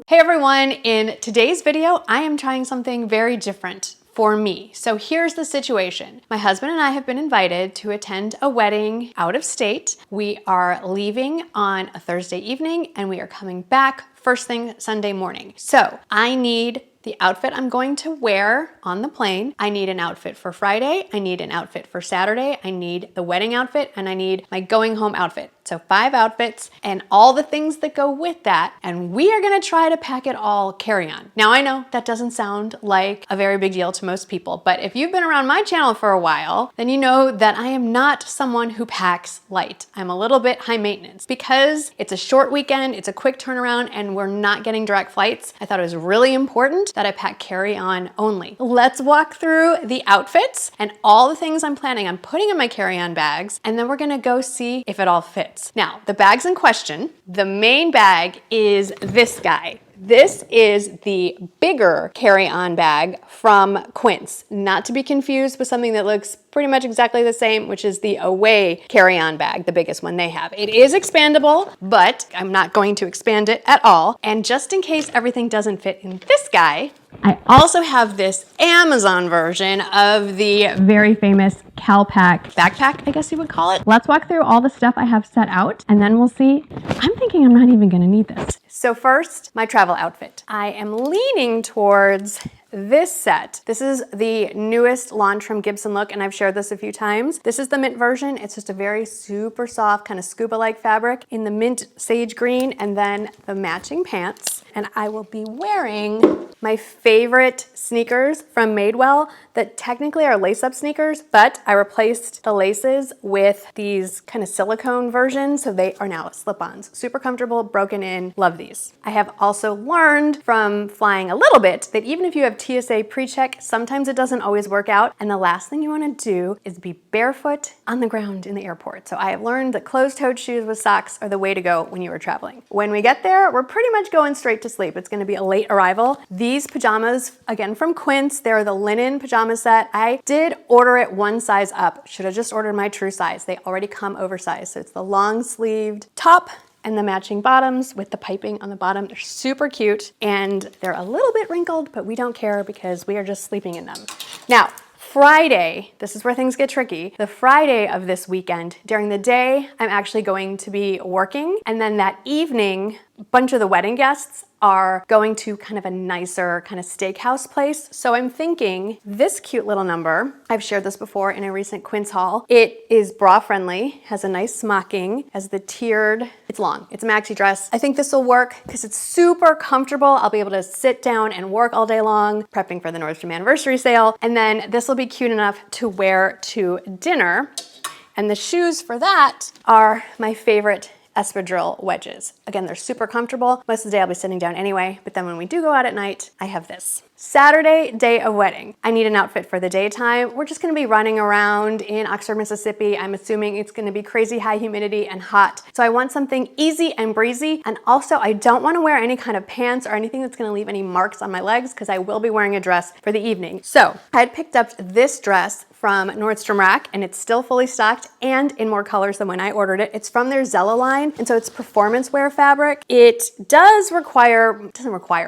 Hey everyone, in today's video, I am trying something very different for me. So here's the situation. My husband and I have been invited to attend a wedding out of state. We are leaving on a Thursday evening and we are coming back first thing Sunday morning. So I need the outfit I'm going to wear on the plane. I need an outfit for Friday. I need an outfit for Saturday. I need the wedding outfit and I need my going home outfit. So 5 outfits and all the things that go with that. And we are gonna try to pack it all carry-on. Now I know that doesn't sound like a very big deal to most people, but if you've been around my channel for a while, then you know that I am not someone who packs light. I'm a little bit high maintenance because it's a short weekend, it's a quick turnaround, and we're not getting direct flights. I thought it was really important that I pack carry-on only. Let's walk through the outfits and all the things I'm planning on putting in my carry-on bags, and then we're gonna go see if it all fits. Now, the bags in question, the main bag is this guy. This is the bigger carry-on bag from Quince, not to be confused with something that looks pretty much exactly the same, which is the Away carry-on bag, the biggest one they have. It is expandable, but I'm not going to expand it at all. And just in case everything doesn't fit in this guy, I also have this Amazon version of the very famous CalPack backpack, I guess you would call it. Let's walk through all the stuff I have set out and then we'll see. I'm thinking I'm not even gonna need this. So first, my travel outfit. I am leaning towards this set. This is the newest launch from Gibsonlook, and I've shared this a few times. This is the mint version. It's just a very super soft, kind of scuba-like fabric in the mint sage green, and then the matching pants. And I will be wearing my favorite sneakers from Madewell that technically are lace-up sneakers, but I replaced the laces with these kind of silicone versions, so they are now slip-ons. Super comfortable, broken in, love these. I have also learned from flying a little bit that even if you have TSA pre-check, sometimes it doesn't always work out, and the last thing you want to do is be barefoot on the ground in the airport. So I have learned that closed-toed shoes with socks are the way to go when you are traveling. When we get there, we're pretty much going straight to sleep. It's going to be a late arrival. These pajamas, again from Quince, they're the linen pajama set. I did order it one size up. Should have just ordered my true size. They already come oversized. So it's the long-sleeved top and the matching bottoms with the piping on the bottom. They're super cute and they're a little bit wrinkled, but we don't care because we are just sleeping in them. Now, Friday, this is where things get tricky. The Friday of this weekend, during the day, I'm actually going to be working. And then that evening, a bunch of the wedding guests are going to kind of a nicer kind of steakhouse place. So I'm thinking this cute little number, I've shared this before in a recent Quince haul. It is bra friendly, has a nice smocking, has the tiered, it's long, it's a maxi dress. I think this will work because it's super comfortable. I'll be able to sit down and work all day long, prepping for the Nordstrom anniversary sale. And then this will be cute enough to wear to dinner. And the shoes for that are my favorite Espadrille Wedges. Again, they're super comfortable. Most of the day I'll be sitting down anyway, but then when we do go out at night, I have this. Saturday, day of wedding. I need an outfit for the daytime. We're just gonna be running around in Oxford, Mississippi. I'm assuming it's gonna be crazy high humidity and hot. So I want something easy and breezy. And also I don't wanna wear any kind of pants or anything that's gonna leave any marks on my legs because I will be wearing a dress for the evening. So I had picked up this dress from Nordstrom Rack and it's still fully stocked and in more colors than when I ordered it. It's from their Zella line and so it's performance wear fabric. It doesn't require,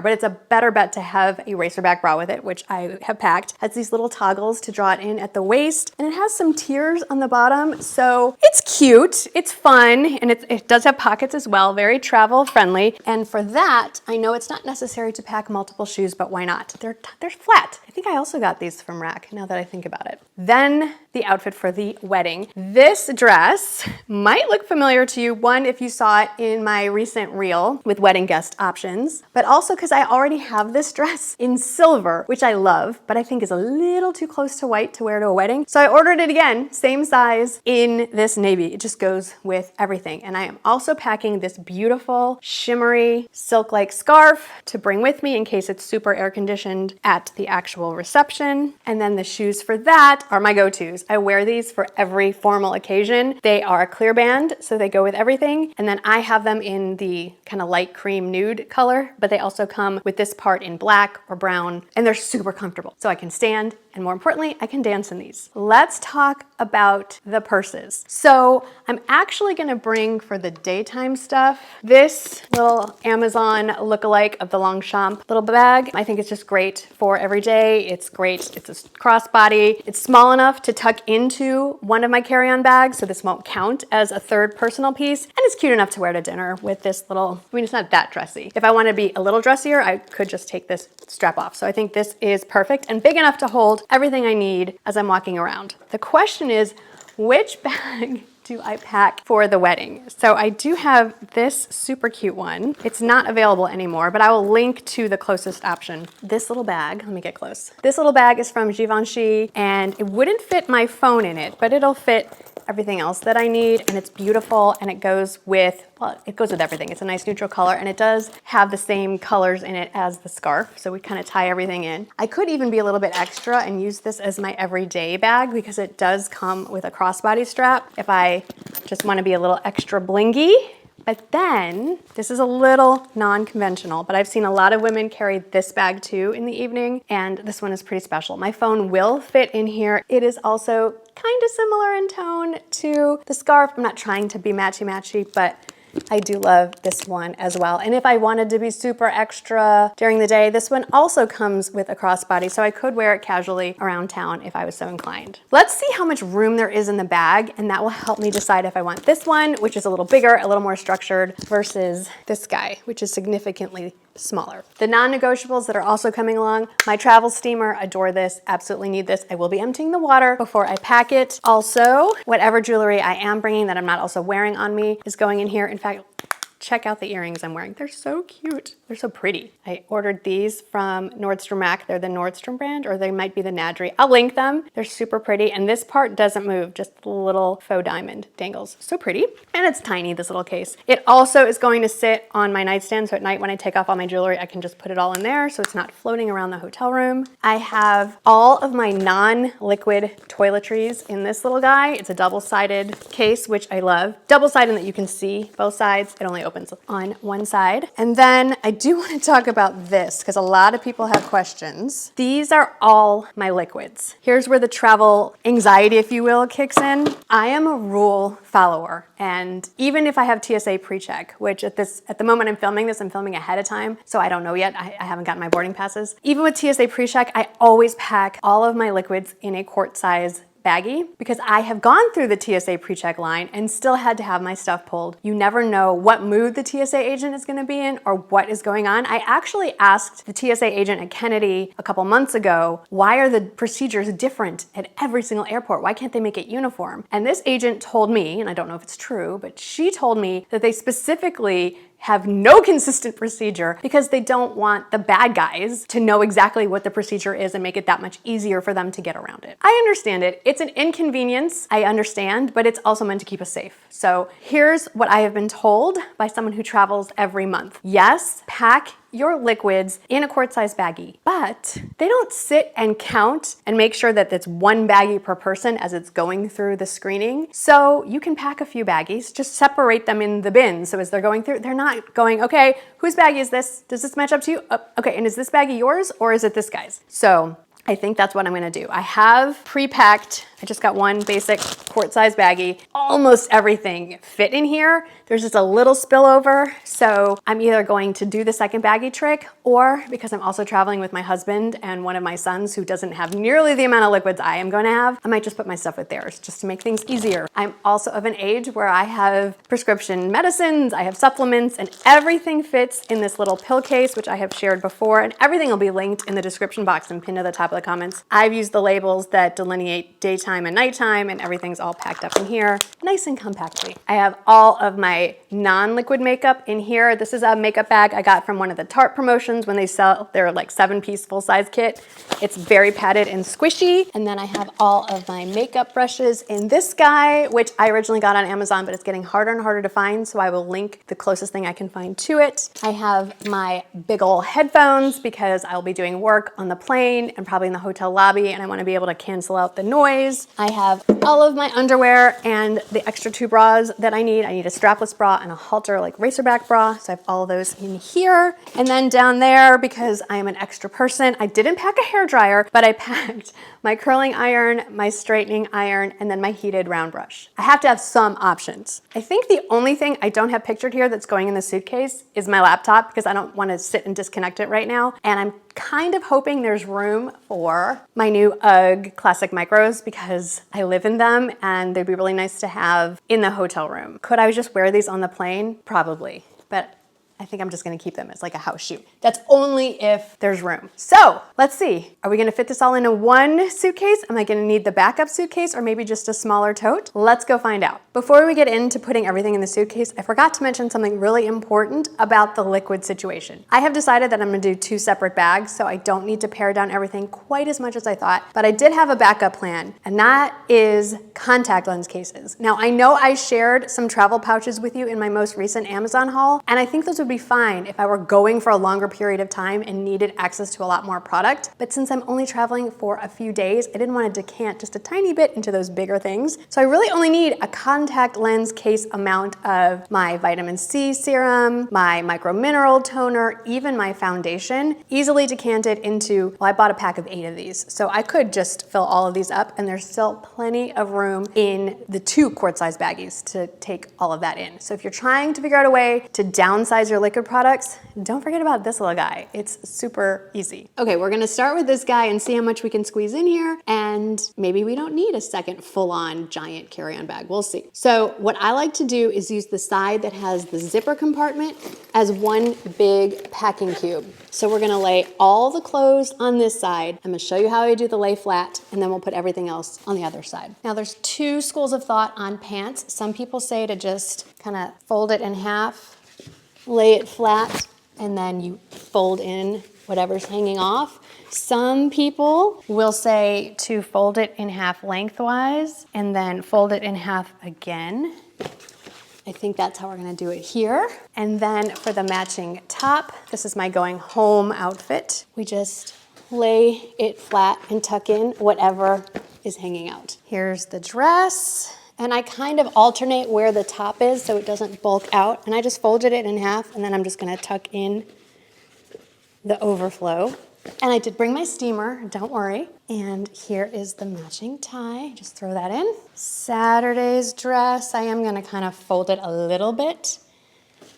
but it's a better bet to have a racer back bra with it, which I have packed. It has these little toggles to draw it in at the waist and it has some tiers on the bottom. So it's cute, it's fun, and it does have pockets as well, very travel friendly. And for that, I know it's not necessary to pack multiple shoes, but why not? They're flat. I think I also got these from Rack now that I think about it. Then the outfit for the wedding. This dress might look familiar to you, one, if you saw it in my recent reel with wedding guest options, but also because I already have this dress in silver, which I love, but I think is a little too close to white to wear to a wedding. So I ordered it again, same size, in this navy. It just goes with everything. And I am also packing this beautiful shimmery silk-like scarf to bring with me in case it's super air conditioned at the actual reception. And then the shoes for that are my go-tos. I wear these for every formal occasion. They are a clear band, so they go with everything. And then I have them in the kind of light cream nude color, but they also come with this part in black or brown, and they're super comfortable. So I can stand, and more importantly, I can dance in these. Let's talk about the purses. So I'm actually gonna bring for the daytime stuff this little Amazon lookalike of the Longchamp little bag. I think it's just great for every day. It's great, it's a crossbody. It's small enough to tuck into one of my carry-on bags, so this won't count as a third personal piece. And it's cute enough to wear to dinner with this little, I mean, it's not that dressy. If I want to be a little dressier, I could just take this strap off. So I think this is perfect and big enough to hold everything I need as I'm walking around. The question is, which bag do I pack for the wedding? So I do have this super cute one. It's not available anymore, but I will link to the closest option. This little bag, let me get close. This little bag is from Givenchy, and it wouldn't fit my phone in it, but it'll fit everything else that I need, and it's beautiful, and it goes with, well, it goes with everything. It's a nice neutral color, and it does have the same colors in it as the scarf, so we kind of tie everything in. I could even be a little bit extra and use this as my everyday bag because it does come with a crossbody strap if I just want to be a little extra blingy. But then, this is a little non-conventional, but I've seen a lot of women carry this bag too in the evening, and this one is pretty special. My phone will fit in here. It is also kind of similar in tone to the scarf. I'm not trying to be matchy-matchy, but I do love this one as well. And if I wanted to be super extra during the day, this one also comes with a crossbody, so I could wear it casually around town if I was so inclined. Let's see how much room there is in the bag, and that will help me decide if I want this one, which is a little bigger, a little more structured, versus this guy, which is significantly smaller. The non-negotiables that are also coming along, my travel steamer, adore this, absolutely need this. I will be emptying the water before I pack it. Also, whatever jewelry I am bringing that I'm not also wearing on me is going in here. In fact, check out the earrings I'm wearing. They're so cute. They're so pretty. I ordered these from Nordstrom Rack. They're the Nordstrom brand, or they might be the Nadri. I'll link them. They're super pretty, and this part doesn't move, just the little faux diamond dangles. So pretty, and it's tiny, this little case. It also is going to sit on my nightstand, so at night when I take off all my jewelry, I can just put it all in there so it's not floating around the hotel room. I have all of my non-liquid toiletries in this little guy. It's a double-sided case, which I love. Double-sided in that you can see both sides. It only opens on one side. And then I do want to talk about this because a lot of people have questions. These are all my liquids. Here's where the travel anxiety, if you will, kicks in. I am a rule follower, and even if I have TSA pre-check, which at the moment I'm filming this, I'm filming ahead of time, so I don't know yet. I haven't gotten my boarding passes. Even with TSA pre-check, I always pack all of my liquids in a quart size baggie because I have gone through the TSA pre-check line and still had to have my stuff pulled. You never know what mood the TSA agent is going to be in or what is going on. I actually asked the TSA agent at Kennedy a couple months ago, why are the procedures different at every single airport? Why can't they make it uniform? And this agent told me, and I don't know if it's true, but she told me that they specifically have no consistent procedure because they don't want the bad guys to know exactly what the procedure is and make it that much easier for them to get around it. I understand it. It's an inconvenience, I understand, but it's also meant to keep us safe. So here's what I have been told by someone who travels every month. Yes, pack your liquids in a quart-sized baggie, but they don't sit and count and make sure that it's one baggie per person as it's going through the screening. So you can pack a few baggies, just separate them in the bin. So as they're going through, they're not going, okay, whose baggie is this? Does this match up to you? Okay, and is this baggie yours or is it this guy's? So I think that's what I'm gonna do. I have pre-packed, I just got one basic quart-sized baggie. Almost everything fit in here. There's just a little spillover. So I'm either going to do the second baggie trick, or because I'm also traveling with my husband and one of my sons who doesn't have nearly the amount of liquids I am gonna have, I might just put my stuff with theirs just to make things easier. I'm also of an age where I have prescription medicines, I have supplements, and everything fits in this little pill case, which I have shared before, and everything will be linked in the description box and pinned to the top of the comments. I've used the labels that delineate daytime and nighttime, and everything's all packed up in here, nice and compactly. I have all of my non-liquid makeup in here. This is a makeup bag I got from one of the Tarte promotions when they sell their like 7-piece full-size kit. It's very padded and squishy. And then I have all of my makeup brushes in this guy, which I originally got on Amazon, but it's getting harder and harder to find, so I will link the closest thing I can find to it. I have my big ol' headphones because I'll be doing work on the plane and probably probably in the hotel lobby and I want to be able to cancel out the noise. I have all of my underwear and the extra 2 bras that I need. I need a strapless bra and a halter like racerback bra. So I have all of those in here. And then down there, because I am an extra person, I didn't pack a hairdryer, but I packed my curling iron, my straightening iron, and then my heated round brush. I have to have some options. I think the only thing I don't have pictured here that's going in the suitcase is my laptop, because I don't want to sit and disconnect it right now. And I'm kind of hoping there's room for my new UGG Classic Micros, because I live in them and they'd be really nice to have in the hotel room. Could I just wear these on the plane? Probably, but I think I'm just gonna keep them as like a house shoe. That's only if there's room. So let's see, are we gonna fit this all into one suitcase? Am I gonna need the backup suitcase or maybe just a smaller tote? Let's go find out. Before we get into putting everything in the suitcase, I forgot to mention something really important about the liquid situation. I have decided that I'm gonna do 2 separate bags, so I don't need to pare down everything quite as much as I thought, but I did have a backup plan, and that is contact lens cases. Now, I know I shared some travel pouches with you in my most recent Amazon haul, and I think those would be fine if I were going for a longer period of time and needed access to a lot more product. But since I'm only traveling for a few days, I didn't want to decant just a tiny bit into those bigger things. So I really only need a contact lens case amount of my vitamin C serum, my micro mineral toner, even my foundation, easily decanted into, well, I bought a pack of 8 of these. So I could just fill all of these up, and there's still plenty of room in the 2 quart-size baggies to take all of that in. So if you're trying to figure out a way to downsize your liquid products, don't forget about this little guy. It's super easy. Okay, we're gonna start with this guy and see how much we can squeeze in here, and maybe we don't need a second full-on giant carry-on bag. We'll see. So what I like to do is use the side that has the zipper compartment as one big packing cube. So we're gonna lay all the clothes on this side. I'm gonna show you how I do the lay flat, and then we'll put everything else on the other side. Now there's 2 schools of thought on pants. Some people say to just kind of fold it in half, lay it flat, and then you fold in whatever's hanging off. Some people will say to fold it in half lengthwise and then fold it in half again. I think that's how we're gonna do it here. And then for the matching top, this is my going home outfit. We just lay it flat and tuck in whatever is hanging out. Here's the dress. And I kind of alternate where the top is so it doesn't bulk out. And I just folded it in half, and then I'm just gonna tuck in the overflow. And I did bring my steamer, don't worry. And here is the matching tie, just throw that in. Saturday's dress, I am gonna kind of fold it a little bit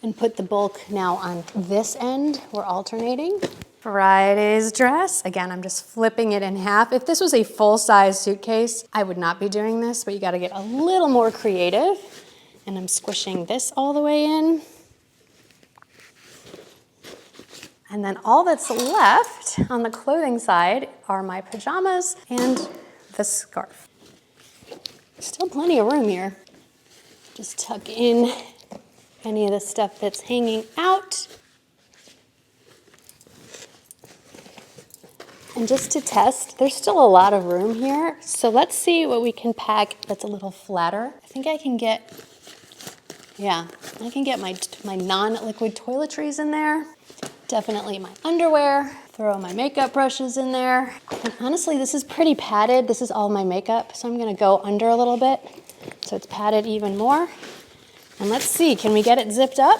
and put the bulk now on this end. We're alternating. Friday's dress, again, I'm just flipping it in half. If this was a full-size suitcase, I would not be doing this, but you gotta get a little more creative. And I'm squishing this all the way in. And then all that's left on the clothing side are my pajamas and the scarf. Still plenty of room here. Just tuck in any of the stuff that's hanging out. And just to test, there's still a lot of room here. So let's see what we can pack that's a little flatter. I think I can get, yeah, I can get my non-liquid toiletries in there. Definitely my underwear. Throw my makeup brushes in there. And honestly, this is pretty padded. This is all my makeup. So I'm gonna go under a little bit so it's padded even more. And let's see, can we get it zipped up?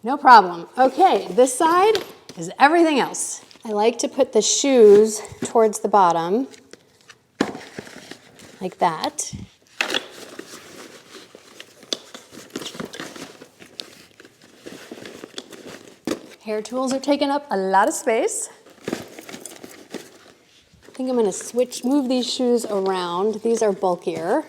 No problem. Okay, this side is everything else. I like to put the shoes towards the bottom, like that. Hair tools are taking up a lot of space. I think I'm gonna move these shoes around. These are bulkier.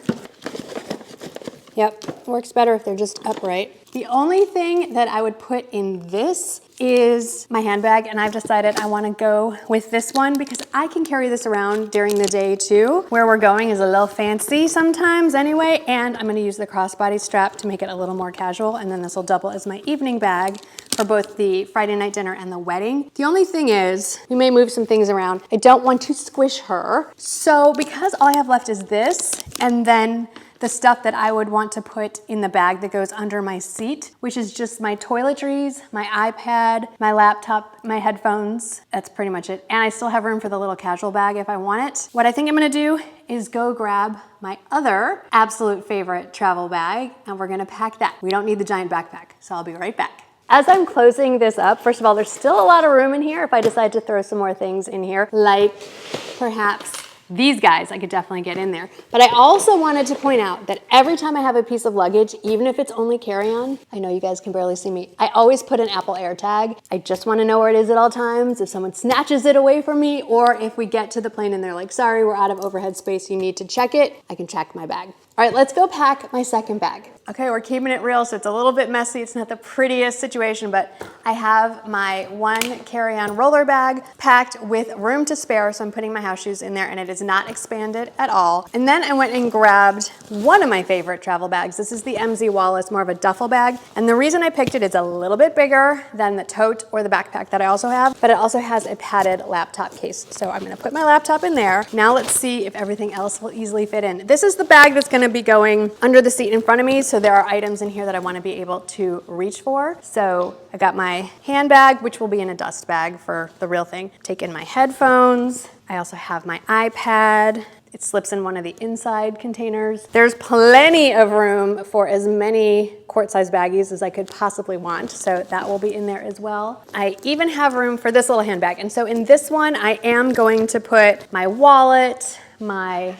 Yep, works better if they're just upright. The only thing that I would put in this is my handbag, and I've decided I wanna go with this one because I can carry this around during the day too. Where we're going is a little fancy sometimes anyway, and I'm gonna use the crossbody strap to make it a little more casual, and then this will double as my evening bag for both the Friday night dinner and the wedding. The only thing is, we may move some things around. I don't want to squish her. So because all I have left is this, and then the stuff that I would want to put in the bag that goes under my seat, which is just my toiletries, my iPad, my laptop, my headphones. That's pretty much it. And I still have room for the little casual bag if I want it. What I think I'm gonna do is go grab my other absolute favorite travel bag, and we're gonna pack that. We don't need the giant backpack, so I'll be right back. As I'm closing this up, first of all, there's still a lot of room in here if I decide to throw some more things in here, like perhaps these guys I could definitely get in there. But I also wanted to point out that every time I have a piece of luggage, even if it's only carry-on, I know you guys can barely see me, I always put an Apple AirTag. I just want to know where it is at all times. If someone snatches it away from me, or if we get to the plane and they're like, sorry, we're out of overhead space, you need to check it, I can check my bag. All right, let's go pack my second bag. Okay, we're keeping it real, so it's a little bit messy. It's not the prettiest situation, but I have my one carry-on roller bag packed with room to spare, so I'm putting my house shoes in there, and it is not expanded at all. And then I went and grabbed one of my favorite travel bags. This is the MZ Wallace, more of a duffel bag. And the reason I picked it is a little bit bigger than the tote or the backpack that I also have, but it also has a padded laptop case. So I'm gonna put my laptop in there. Now let's see if everything else will easily fit in. This is the bag that's gonna be going under the seat in front of me, so there are items in here that I want to be able to reach for. So I got my handbag, which will be in a dust bag for the real thing. Take in my headphones. I also have my iPad. It slips in one of the inside containers. There's plenty of room for as many quart-sized baggies as I could possibly want, so that will be in there as well. I even have room for this little handbag, and so in this one, I am going to put my wallet, my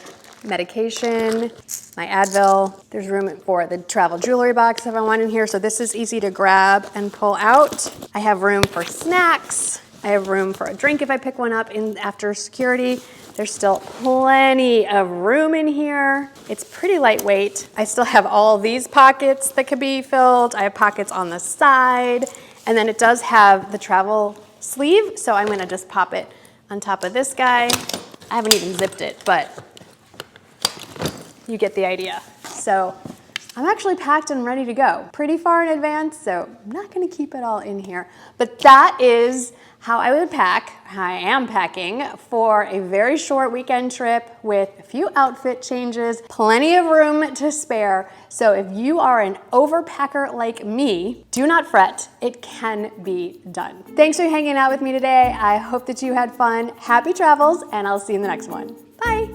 medication, my Advil. There's room for the travel jewelry box if I want in here, so this is easy to grab and pull out. I have room for snacks. I have room for a drink if I pick one up in after security. There's still plenty of room in here. It's pretty lightweight. I still have all these pockets that could be filled. I have pockets on the side, and then it does have the travel sleeve, so I'm gonna just pop it on top of this guy. I haven't even zipped it, but you get the idea. So I'm actually packed and ready to go. Pretty far in advance, so I'm not gonna keep it all in here. But that is how I would pack, how I am packing for a very short weekend trip with a few outfit changes, plenty of room to spare. So if you are an overpacker like me, do not fret, it can be done. Thanks for hanging out with me today. I hope that you had fun. Happy travels, and I'll see you in the next one. Bye.